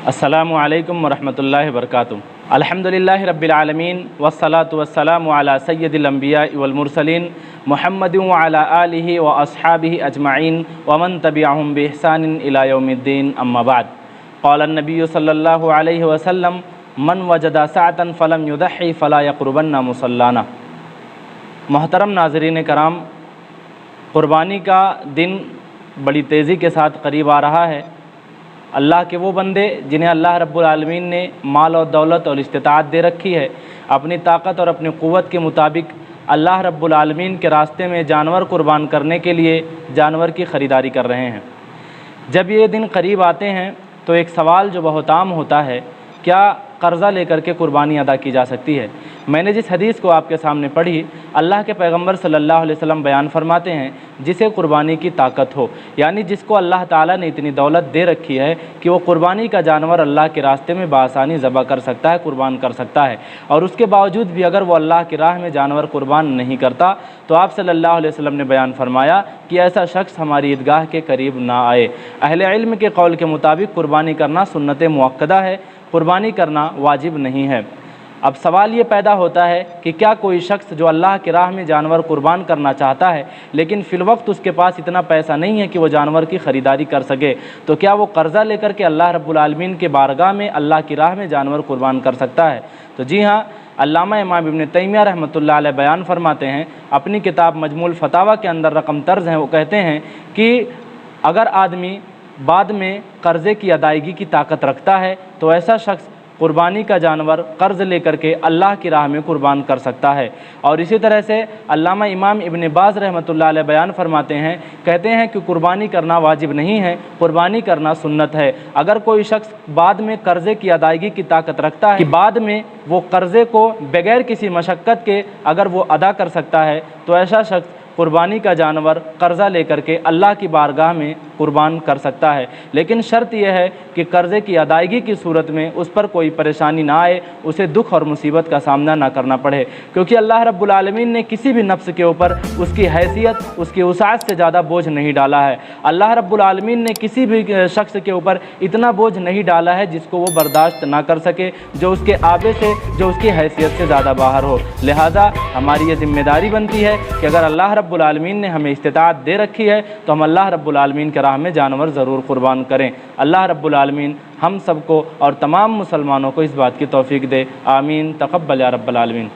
السلام علیکم ورحمۃ اللہ وبرکاتہ۔ الحمدللہ رب العالمین والصلاة والسلام علی سید الانبیاء والمرسلین محمد وعلی آلہ واصحابہ اجمعین ومن تبعہم بإحسان الی یوم الدین، اما بعد۔ قال النبی صلی اللہ علیہ وسلم من وجد سعة فلم یضحی فلا یقربن مصلانا۔ محترم ناظرین کرام، قربانی کا دن بڑی تیزی کے ساتھ قریب آ رہا ہے۔ اللہ کے وہ بندے جنہیں اللہ رب العالمین نے مال اور دولت اور استطاعت دے رکھی ہے، اپنی طاقت اور اپنی قوت کے مطابق اللہ رب العالمین کے راستے میں جانور قربان کرنے کے لیے جانور کی خریداری کر رہے ہیں۔ جب یہ دن قریب آتے ہیں تو ایک سوال جو بہت عام ہوتا ہے، کیا قرضہ لے کر کے قربانی ادا کی جا سکتی ہے؟ میں نے جس حدیث کو آپ کے سامنے پڑھی، اللہ کے پیغمبر صلی اللہ علیہ وسلم بیان فرماتے ہیں جسے قربانی کی طاقت ہو، یعنی جس کو اللہ تعالیٰ نے اتنی دولت دے رکھی ہے کہ وہ قربانی کا جانور اللہ کے راستے میں بآسانی ذبح کر سکتا ہے، قربان کر سکتا ہے، اور اس کے باوجود بھی اگر وہ اللہ کی راہ میں جانور قربان نہیں کرتا تو آپ صلی اللہ علیہ وسلم نے بیان فرمایا کہ ایسا شخص ہماری عیدگاہ کے قریب نہ آئے۔ اہل علم کے قول کے مطابق قربانی کرنا سنت مؤکدہ ہے، قربانی کرنا واجب نہیں ہے۔ اب سوال یہ پیدا ہوتا ہے کہ کیا کوئی شخص جو اللہ کی راہ میں جانور قربان کرنا چاہتا ہے لیکن فی الوقت اس کے پاس اتنا پیسہ نہیں ہے کہ وہ جانور کی خریداری کر سکے، تو کیا وہ قرضہ لے کر کے اللہ رب العالمین کے بارگاہ میں اللہ کی راہ میں جانور قربان کر سکتا ہے؟ تو جی ہاں، علامہ امام ابن تیمیہ رحمۃ اللہ علیہ بیان فرماتے ہیں اپنی کتاب مجموع الفتاوی کے اندر رقم طرز ہیں، وہ کہتے ہیں کہ اگر آدمی بعد میں قرضے کی ادائیگی کی طاقت رکھتا ہے تو ایسا شخص قربانی کا جانور قرض لے کر کے اللہ کی راہ میں قربان کر سکتا ہے۔ اور اسی طرح سے علامہ امام ابن باز رحمۃ اللہ علیہ بیان فرماتے ہیں، کہتے ہیں کہ قربانی کرنا واجب نہیں ہے، قربانی کرنا سنت ہے۔ اگر کوئی شخص بعد میں قرضے کی ادائیگی کی طاقت رکھتا ہے کہ بعد میں وہ قرضے کو بغیر کسی مشقت کے اگر وہ ادا کر سکتا ہے تو ایسا شخص قربانی کا جانور قرضہ لے کر کے اللہ کی بارگاہ میں قربان کر سکتا ہے، لیکن شرط یہ ہے کہ قرضے کی ادائیگی کی صورت میں اس پر کوئی پریشانی نہ آئے، اسے دکھ اور مصیبت کا سامنا نہ کرنا پڑے، کیونکہ اللہ رب العالمین نے کسی بھی نفس کے اوپر اس کی حیثیت، اس کی وسعت سے زیادہ بوجھ نہیں ڈالا ہے۔ اللہ رب العالمین نے کسی بھی شخص کے اوپر اتنا بوجھ نہیں ڈالا ہے جس کو وہ برداشت نہ کر سکے، جو اس کے آبے سے، جو اس کی حیثیت سے زیادہ باہر ہو۔ لہٰذا ہماری یہ ذمہ داری بنتی ہے کہ اگر اللہ رب العالمین نے ہمیں استطاعت دے رکھی ہے تو ہم اللہ رب العالمین کے راہ میں جانور ضرور قربان کریں۔ اللہ رب العالمین ہم سب کو اور تمام مسلمانوں کو اس بات کی توفیق دے، آمین۔ تقبل یا رب العالمین۔